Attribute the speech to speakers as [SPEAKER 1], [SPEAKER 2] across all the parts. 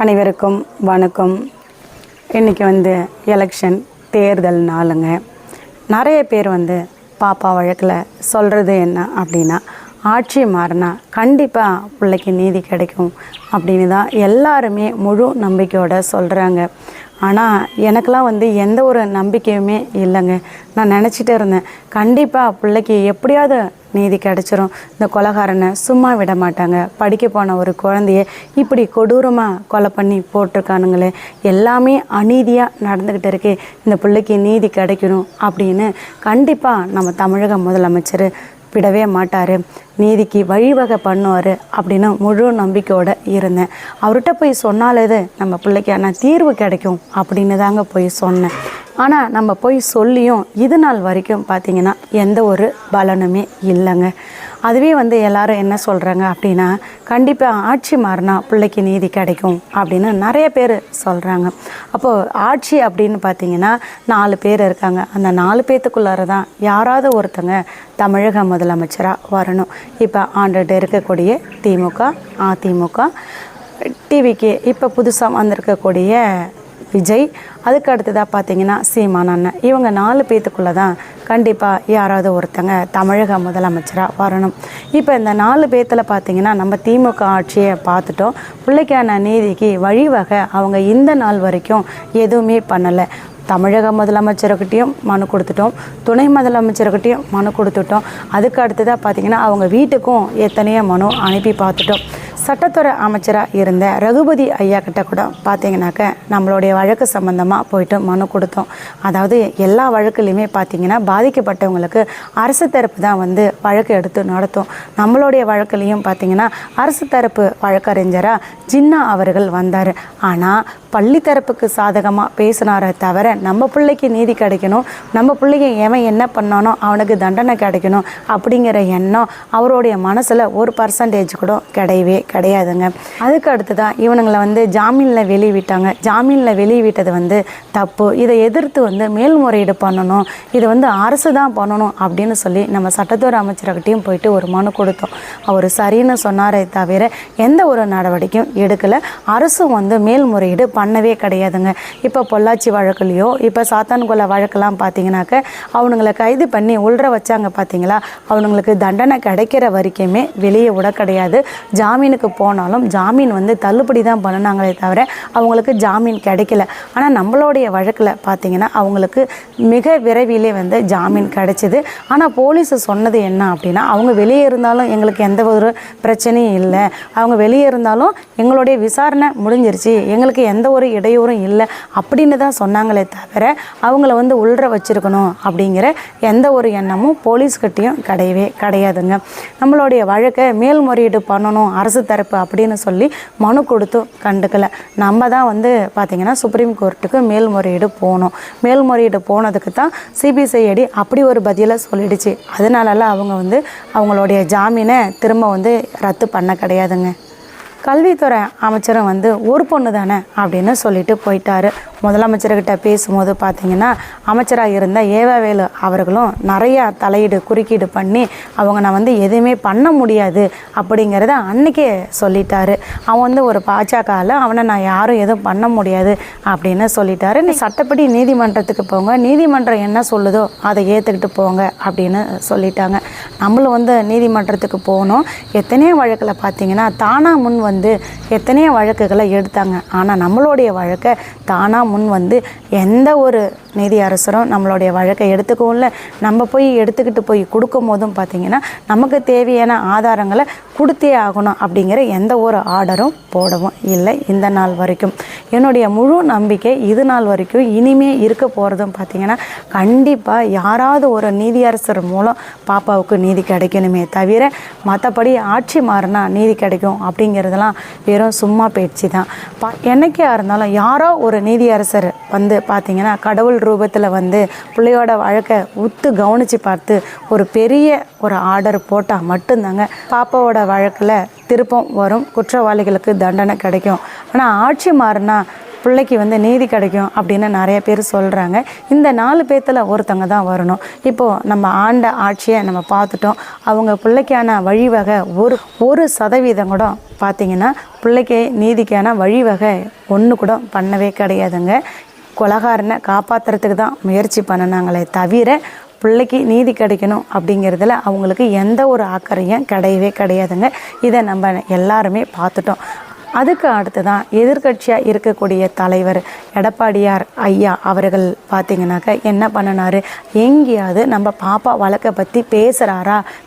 [SPEAKER 1] அனைவருக்கும் வணக்கம். இன்றைக்கி எலெக்ஷன் தேர்தல் நாளுங்க. நிறைய பேர் பாப்பா வழக்கில் சொல்கிறது என்ன அப்படின்னா, ஆட்சி மாறினா கண்டிப்பாக பிள்ளைக்கு நீதி கிடைக்கும் அப்படின்னு தான் எல்லாருமே முழு நம்பிக்கையோடு சொல்கிறாங்க. ஆனால் எனக்கெலாம் எந்த ஒரு நம்பிக்கையுமே இல்லைங்க. நான் நினச்சிட்டு இருந்தேன், கண்டிப்பாக பிள்ளைக்கு எப்படியாவது நீதி கிடச்சிரும், இந்த கொலைகாரனை சும்மா விட மாட்டாங்க, படிக்க போன ஒரு குழந்தைய இப்படி கொடூரமாக கொலை பண்ணி போட்டிருக்கானுங்களே, எல்லாமே அநீதியாக நடந்துக்கிட்டு இருக்கே, இந்த பிள்ளைக்கு நீதி கிடைக்கணும் அப்படின்னு கண்டிப்பாக நம்ம தமிழக முதலமைச்சர் விடவே மாட்டார், நீதிக்கு வழிவகை பண்ணுவார் அப்படின்னு முழு நம்பிக்கையோடு இருந்தேன். அவர்கிட்ட போய் சொன்னாலே நம்ம பிள்ளைக்கான தீர்வு கிடைக்கும் அப்படின்னு தாங்க போய் சொன்னேன். ஆனால் நம்ம போய் சொல்லியும் இது நாள் வரைக்கும் பார்த்திங்கன்னா எந்த ஒரு பலனுமே இல்லைங்க. அதுவே எல்லாரும் என்ன சொல்கிறாங்க அப்படின்னா, கண்டிப்பாக ஆட்சி மாறினா பிள்ளைக்கு நீதி கிடைக்கும் அப்படின்னு நிறைய பேர் சொல்கிறாங்க. அப்போது ஆட்சி அப்படின்னு பார்த்திங்கன்னா 4 பேர் இருக்காங்க. அந்த 4 பேத்துக்குள்ளார தான் யாராவது ஒருத்தங்க தமிழக முதலமைச்சராக வரணும். இப்போ ஆண்டுகிட்டு இருக்கக்கூடிய திமுக, அதிமுக, டிவிக்கு இப்போ புதுசாக வந்திருக்கக்கூடிய விஜய், அதுக்கு அடுத்ததாக பார்த்திங்கன்னா சீமான் அண்ணன், இவங்க 4 பேத்துக்குள்ளே தான் கண்டிப்பாக யாராவது ஒருத்தங்க தமிழக முதலமைச்சராக வரணும். இப்போ இந்த 4 பேத்தில் பார்த்திங்கன்னா நம்ம திமுக ஆட்சியை பார்த்துட்டோம். பிள்ளைக்கான நீதிக்கு வழிவகை அவங்க இந்த நாள் வரைக்கும் எதுவுமே பண்ணலை. தமிழக முதலமைச்சர்கிட்டையும் மனு கொடுத்துட்டோம், துணை முதலமைச்சர்கிட்டையும் மனு கொடுத்துட்டோம். அதுக்கு அடுத்ததாக பார்த்திங்கன்னா அவங்க வீட்டுக்கும் எத்தனையோ மனு அனுப்பி பார்த்துட்டோம். சட்டத்துறை அமைச்சராக இருந்த ரகுபதி ஐயா கிட்ட கூட பார்த்திங்கனாக்க நம்மளுடைய வழக்கு சம்மந்தமாக போயிட்டு மனு கொடுத்தோம். அதாவது எல்லா வழக்குலையுமே பார்த்திங்கன்னா பாதிக்கப்பட்டவங்களுக்கு அரசு தரப்பு தான் வழக்கு எடுத்து நடத்தும். நம்மளுடைய வழக்குலையும் பார்த்திங்கன்னா அரசு தரப்பு வழக்கறிஞராக ஜின்னா அவர்கள் வந்தார். ஆனால் பள்ளி தரப்புக்கு சாதகமாக பேசினாரே தவிர நம்ம பிள்ளைக்கு நீதி கிடைக்கணும், நம்ம பிள்ளைக்கு எவன் என்ன பண்ணானோ அவனுக்கு தண்டனை கிடைக்கணும் அப்படிங்கிற எண்ணம் அவருடைய மனசில் 1% கூட கிடையவே கிடையாதுங்க. அதுக்கு அடுத்து தான் இவனுங்களை ஜாமீனில் வெளியிட்டாங்க. ஜாமீனில் வெளியிட்டது தப்பு, இதை எதிர்த்து மேல்முறையீடு பண்ணணும், இது அரசு தான் பண்ணணும் அப்படின்னு சொல்லி நம்ம சட்டத்துறை அமைச்சர்கிட்டையும் போயிட்டு ஒரு மனு கொடுத்தோம். அவர் சரின்னு சொன்னாரே தவிர எந்த ஒரு நடவடிக்கையும் எடுக்கலை. அரசும் மேல்முறையீடு பண்ணவே கிடையாதுங்க. இப்போ பொள்ளாச்சி வழக்குலையோ இப்போ சாத்தான்கொலை வழக்கெல்லாம் பார்த்தீங்கன்னாக்க அவனுங்களை கைது பண்ணி உள்ற வச்சாங்க பார்த்தீங்களா, அவனுங்களுக்கு தண்டனை கிடைக்கிற வரைக்குமே வெளியே விட கிடையாது. ஜாமீனுக்கு போனாலும் ஜாமீன் தள்ளுபடி தான் பண்ணினாங்களே தவிர அவங்களுக்கு ஜாமீன் கிடைக்கல. ஆனால் நம்மளுடைய வழக்கில் பார்த்தீங்கன்னா அவங்களுக்கு மிக விரைவிலே ஜாமீன் கிடைச்சிது. ஆனால் போலீஸ் சொன்னது என்ன அப்படின்னா, அவங்க வெளியே இருந்தாலும் எங்களுக்கு எந்த ஒரு பிரச்சனையும் இல்லை, அவங்க வெளியே இருந்தாலும் எங்களுடைய விசாரணை முடிஞ்சிருச்சு, எங்களுக்கு எந்த ஒரு இடையூறும் இல்லை அப்படின்னு தான் சொன்னாங்களே தவிர அவங்கள உள்ற வச்சிருக்கணும் அப்படிங்கிற எந்த ஒரு எண்ணமும் போலீஸ்கிட்டையும் கிடையவே கிடையாதுங்க. நம்மளுடைய வழக்கை மேல்முறையீடு பண்ணணும் அரசு தரப்பு அப்படின்னு சொல்லி மனு கொடுத்தும் கண்டுக்கலை. நம்ம தான் பார்த்திங்கன்னா சுப்ரீம் கோர்ட்டுக்கு மேல்முறையீடு போனோம். மேல்முறையீடு போனதுக்கு தான் சிபிசிஐடி அப்படி ஒரு பதிலை சொல்லிடுச்சு. அதனாலலாம் அவங்க அவங்களுடைய ஜாமீனை திரும்ப ரத்து பண்ண கிடையாதுங்க. கல்வித்துறை அமைச்சரும் ஒரு பொண்ணு தானே அப்படின்னு சொல்லிட்டு போயிட்டாரு. முதலமைச்சர்கிட்ட பேசும்போது பார்த்திங்கன்னா அமைச்சராக இருந்த ஏவாவேலு அவர்களும் நிறையா தலையீடு குறுக்கீடு பண்ணி அவங்க நான் எதுவுமே பண்ண முடியாது அப்படிங்கிறத அன்றைக்கே சொல்லிட்டாரு. அவன் ஒரு பாஜகவில் அவனை நான் யாரும் எதுவும் பண்ண முடியாது அப்படின்னு சொல்லிட்டாரு. நீ சட்டப்படி நீதிமன்றத்துக்கு போங்க, நீதிமன்றம் என்ன சொல்லுதோ அதை ஏற்றுக்கிட்டு போங்க அப்படின்னு சொல்லிட்டாங்க. நம்மளும் நீதிமன்றத்துக்கு போகணும். எத்தனையோ வழக்கில் பார்த்திங்கன்னா தானாக முன் எத்தனையோ வழக்குகளை எடுத்தாங்க. ஆனால் நம்மளுடைய வழக்கை தானாக முன் எந்த ஒரு நீதி அரசரும் நம்மளுடைய வழக்கை எடுத்துக்கவும் இல்லை. நம்ம போய் எடுத்துக்கிட்டு போய் கொடுக்கும் போதும் பார்த்திங்கன்னா நமக்கு தேவையான ஆதாரங்களை கொடுத்தே ஆகணும் அப்படிங்கிற எந்த ஒரு ஆர்டரும் போடவும் இல்லை இந்த நாள் வரைக்கும். என்னுடைய முழு நம்பிக்கை இது நாள் வரைக்கும் இனிமே இருக்க போகிறதும் பார்த்திங்கன்னா கண்டிப்பாக யாராவது ஒரு நீதியரசர் மூலம் பாப்பாவுக்கு நீதி கிடைக்கணுமே தவிர மற்றபடி ஆட்சி மாறினா நீதி கிடைக்கும் அப்படிங்கிறதெல்லாம் வெறும் சும்மா பேச்சு தான். என்னைக்கா இருந்தாலும் யாரோ ஒரு நீதியரசர் பார்த்திங்கன்னா கடவுள் ரூபத்தில் பிள்ளையோட வழக்கை உத்து கவனித்து பார்த்து ஒரு பெரிய ஒரு ஆர்டர் போட்டால் மட்டும்தாங்க பாப்பாவோட வழக்கில் திருப்பம் வரும், குற்றவாளிகளுக்கு தண்டனை கிடைக்கும். ஆனால் ஆட்சி மாறினா பிள்ளைக்கு வந்து நீதி கிடைக்கும் அப்படின்னு நிறைய பேர் சொல்கிறாங்க. இந்த 4 பேர்த்தில் ஒருத்தங்க தான் வரணும். இப்போது நம்ம ஆண்ட ஆட்சியை நம்ம பார்த்துட்டோம். அவங்க பிள்ளைக்கான வழிவகை 1% கூட பார்த்திங்கன்னா பிள்ளைக்கு நீதிக்கான வழிவகை ஒன்று கூட பண்ணவே கிடையாதுங்க. கொலைகாரனை காப்பாற்றுறதுக்கு தான் முயற்சி பண்ணினாங்களே தவிர பிள்ளைக்கு நீதி கிடைக்கணும் அப்படிங்கிறதுல அவங்களுக்கு எந்த ஒரு அக்கறையும் கிடையவே கிடையாதுங்க. இதை நம்ம எல்லாருமே பார்த்துட்டோம். அதுக்கு அடுத்து தான் எதிர்கட்சியாக இருக்கக்கூடிய தலைவர் எடப்பாடியார் ஐயா அவர்கள் பார்த்திங்கனாக்கா என்ன பண்ணினார், எங்கேயாவது நம்ம பாப்பா வழக்கை பற்றி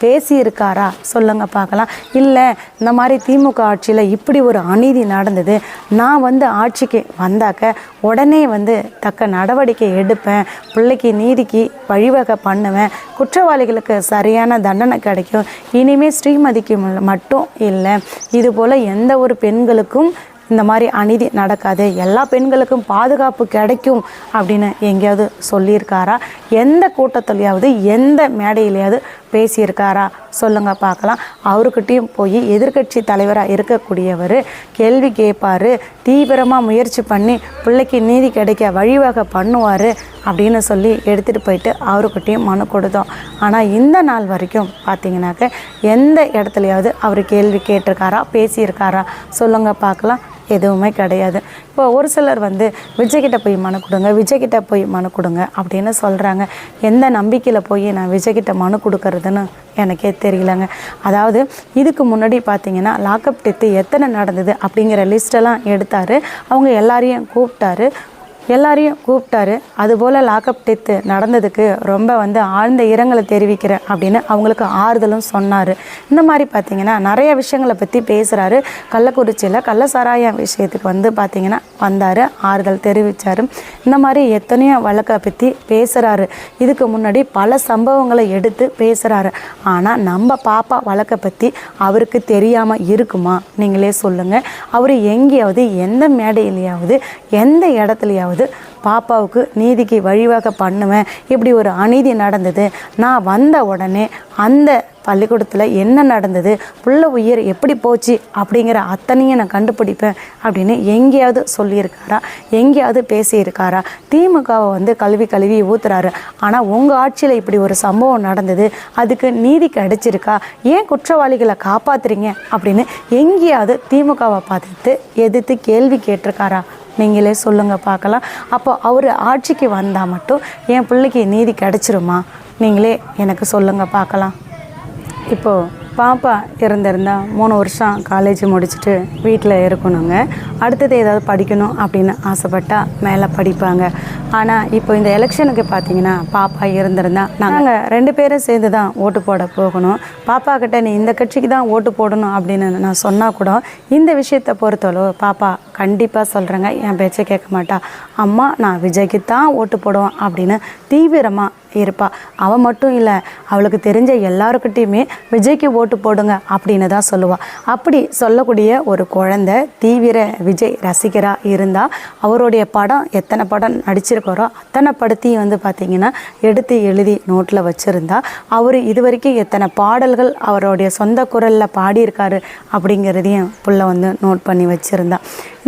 [SPEAKER 1] பேசியிருக்காரா சொல்லுங்க பார்க்கலாம். இல்லை இந்த மாதிரி திமுக ஆட்சியில் இப்படி ஒரு அநீதி நடந்தது, நான் வந்து ஆட்சிக்கு வந்தாக்க உடனே வந்து தக்க நடவடிக்கை எடுப்பேன், பிள்ளைக்கு நீதிக்கு வழிவகை பண்ணுவேன், குற்றவாளிகளுக்கு சரியான தண்டனை கிடைக்கும், இனிமேல் ஸ்ரீமதிக்கு மட்டும் இல்லை இதுபோல் எந்த ஒரு பெண்களுக்கும் இந்த மாதிரி அநீதி நடக்காது, எல்லா பெண்களுக்கும் பாதுகாப்பு கிடைக்கும் அப்படின்னு எங்கேயாவது சொல்லியிருக்காரா? எந்த கூட்டத்திலையாவது எந்த மேடையிலையாவது பேசியிருக்காரா சொல்லுங்க பார்க்கலாம். அவர்கிட்டையும் போய் எதிர்கட்சி தலைவராக இருக்கக்கூடியவர் கேள்வி கேட்பார், தீவிரமாக முயற்சி பண்ணி பிள்ளைக்கு நீதி கிடைக்க வழிவகை பண்ணுவார் அப்படின்னு சொல்லி எடுத்துகிட்டு போயிட்டு அவர்கிட்டையும் மனு கொடுத்தோம். ஆனால் இந்த நாள் வரைக்கும் பார்த்திங்கனாக்க எந்த இடத்துலையாவது அவர் கேள்வி கேட்டிருக்காரா, பேசியிருக்காரா சொல்லுங்க பார்க்கலாம். எதுவுமே கிடையாது. இப்போ ஒரு சிலர் வந்து விஜய்கிட்ட போய் மனு கொடுங்க அப்படின்னு சொல்கிறாங்க. எந்த நம்பிக்கையில் போய் நான் விஜய்கிட்ட மனு கொடுக்கறதுன்னு எனக்கே தெரியலங்க. அதாவது இதுக்கு முன்னாடி பார்த்திங்கன்னா லாக்அப் டெத்து எத்தனை நடந்தது அப்படிங்கிற லிஸ்ட்டெல்லாம் எடுத்தார். அவங்க எல்லாரையும் கூப்பிட்டாரு. அதுபோல் லாக்அப் டெத்து நடந்ததுக்கு ரொம்ப வந்து ஆழ்ந்த இரங்கலை தெரிவிக்கிறேன் அப்படின்னு அவங்களுக்கு ஆறுதலும் சொன்னார். இந்த மாதிரி பார்த்திங்கன்னா நிறைய விஷயங்களை பற்றி பேசுகிறாரு. கள்ளக்குறிச்சியில் கள்ளசாராயம் விஷயத்துக்கு வந்து பார்த்திங்கன்னா வந்தார், ஆறுதல் தெரிவித்தார். இந்த மாதிரி எத்தனையோ வழக்கை பற்றி பேசுகிறாரு. இதுக்கு முன்னாடி பல சம்பவங்களை எடுத்து பேசுகிறாரு. ஆனால் நம்ம பாப்பா வழக்கை பற்றி அவருக்கு தெரியாமல் இருக்குமா? நீங்களே சொல்லுங்கள். அவர் எங்கேயாவது எந்த மேடையிலையாவது எந்த இடத்துலையாவது பாப்பாவுக்கு நீதிக்கு வழிவகை பண்ணுவேன், இப்படி ஒரு அநீதி நடந்தது, நான் வந்த உடனே அந்த பள்ளிக்கூடத்தில் என்ன நடந்தது, புள்ள உயிர் எப்படி போச்சு அப்படிங்கிற அத்தனையும் நான் கண்டுபிடிப்பேன் அப்படின்னு எங்கேயாவது சொல்லியிருக்காரா? எங்கேயாவது பேசியிருக்காரா? திமுகவை வந்து கழுவி ஊத்துறாரு. ஆனால் உங்கள் ஆட்சியில் இப்படி ஒரு சம்பவம் நடந்தது, அதுக்கு நீதி கிடைச்சிருக்கா, ஏன் குற்றவாளிகளை காப்பாற்றுறீங்க அப்படின்னு எங்கேயாவது திமுகவை பார்த்து எதிர்த்து கேள்வி கேட்டிருக்காரா? நீங்களே சொல்லுங்கள் பார்க்கலாம். அப்போ அவர் ஆட்சிக்கு வந்தால் மட்டும் என் பிள்ளைக்கு நீதி கிடச்சிருமா? நீங்களே எனக்கு சொல்லுங்கள் பார்க்கலாம். இப்போது பாப்பா இருந்திருந்தால் 3 வருஷம் காலேஜ் முடிச்சுட்டு வீட்டில் இருக்கணுங்க. அடுத்தது ஏதாவது படிக்கணும் அப்படின்னு ஆசைப்பட்டால் மேலே படிப்பாங்க. ஆனால் இப்போ இந்த எலெக்ஷனுக்கு பார்த்தீங்கன்னா பாப்பா இருந்திருந்தால் நாங்கள் 2 பேரும் சேர்ந்து தான் ஓட்டு போட போகணும். பாப்பா கிட்ட நீ இந்த கட்சிக்கு தான் ஓட்டு போடணும் அப்படின்னு நான் சொன்னால் கூட இந்த விஷயத்தை பொறுத்தளவு பாப்பா கண்டிப்பாக சொல்கிறேங்க, என் பேச்சை கேட்க மாட்டா. அம்மா நான் விஜய்க்கு தான் ஓட்டு போடுவேன் அப்படின்னு தீவிரமாக இருப்பா. அவள் மட்டும் இல்லை, அவளுக்கு தெரிஞ்ச எல்லாருக்கிட்டையுமே விஜய்க்கு ஓட்டு போடுங்க அப்படின்னு தான் சொல்லுவாள். அப்படி சொல்லக்கூடிய ஒரு குழந்தை தீவிர விஜய் ரசிகராக இருந்தால் அவருடைய படம் எத்தனை படம் நடிச்சிருக்காரோ அத்தனை படத்தையும் வந்து பார்த்திங்கன்னா எடுத்து எழுதி நோட்டில் வச்சுருந்தா அவர் இது வரைக்கும் எத்தனை பாடல்கள் அவருடைய சொந்த குரலில் பாடியிருக்காரு அப்படிங்கிறதையும் புள்ள வந்து நோட் பண்ணி வச்சுருந்தா.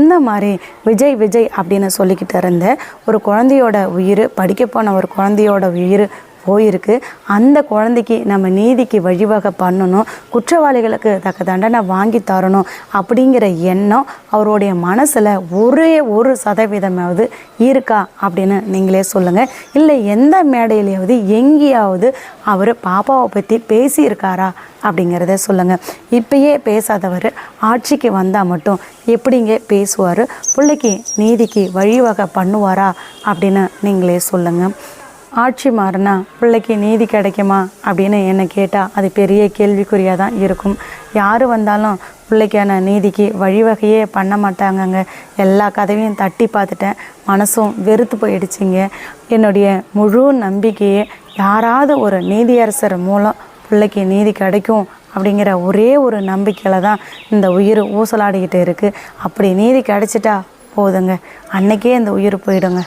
[SPEAKER 1] இந்த மாதிரி விஜய் அப்படின்னு சொல்லிக்கிட்டு இருந்த ஒரு குழந்தையோட உயிர், படிக்க போன ஒரு குழந்தையோட உயிர் போயிருக்கு. அந்த குழந்தைக்கு நம்ம நீதிக்கு வழிவகை பண்ணணும், குற்றவாளிகளுக்கு தக்க தண்டனை வாங்கி தரணும் அப்படிங்கிற எண்ணம் அவருடைய மனசில் ஒரே 1% இருக்கா அப்படின்னு நீங்களே சொல்லுங்கள். இல்லை எந்த மேடையிலையாவது எங்கேயாவது அவர் பாப்பாவை பற்றி பேசியிருக்காரா அப்படிங்கிறத சொல்லுங்கள். இப்பயே பேசாதவர் ஆட்சிக்கு வந்தால் மட்டும் எப்படிங்க பேசுவார்? பிள்ளைக்கு நீதிக்கு வழிவகை பண்ணுவாரா அப்படின்னு நீங்களே சொல்லுங்கள். ஆட்சி மாறினா பிள்ளைக்கு நீதி கிடைக்குமா அப்படின்னு என்னை கேட்டால் அது பெரிய கேள்விக்குறியாக தான் இருக்கும். யார் வந்தாலும் பிள்ளைக்கான நீதிக்கு வழிவகையே பண்ண மாட்டாங்கங்க. எல்லா கதவையும் தட்டி பார்த்துட்டேன், மனசும் வெறுத்து போயிடுச்சிங்க. என்னுடைய முழு நம்பிக்கையே யாராவது ஒரு நீதியரசர் மூலம் பிள்ளைக்கு நீதி கிடைக்கும் அப்படிங்கிற ஒரே ஒரு நம்பிக்கையில் தான் இந்த உயிர் ஊசலாடிக்கிட்டு இருக்குது. அப்படி நீதி கிடைச்சிட்டா போதுங்க, அன்னைக்கே இந்த உயிர் போயிடுங்க.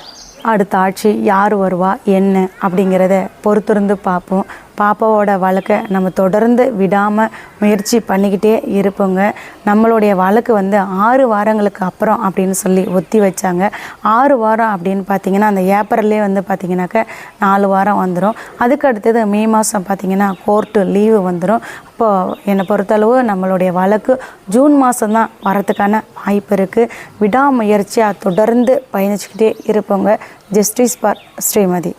[SPEAKER 1] அடுத்த ஆட்சி யார் வருவா என்ன அப்படிங்கிறத பொறுத்திருந்து பார்ப்போம். பாப்பாவோட வழக்கை நம்ம தொடர்ந்து விடாமல் முயற்சி பண்ணிக்கிட்டே இருப்போங்க. நம்மளுடைய வழக்கு வந்து 6 வாரங்களுக்கு அப்புறம் அப்படின்னு சொல்லி ஒத்தி வச்சாங்க. 6 வாரம் அப்படின்னு பார்த்திங்கன்னா அந்த ஏப்ரல்லே வந்து பார்த்திங்கனாக்கா 4 வாரம் வந்துடும். அதுக்கு அடுத்தது மே மாதம் பார்த்திங்கன்னா கோர்ட்டு லீவு வந்துடும். இப்போது என்னை பொறுத்தளவு நம்மளுடைய வழக்கு ஜூன் மாதம்தான் வரத்துக்கான வாய்ப்பு இருக்குது. விடாமுயற்சியாக தொடர்ந்து பயணிச்சுக்கிட்டே இருப்போங்க. Justice for Srimathi.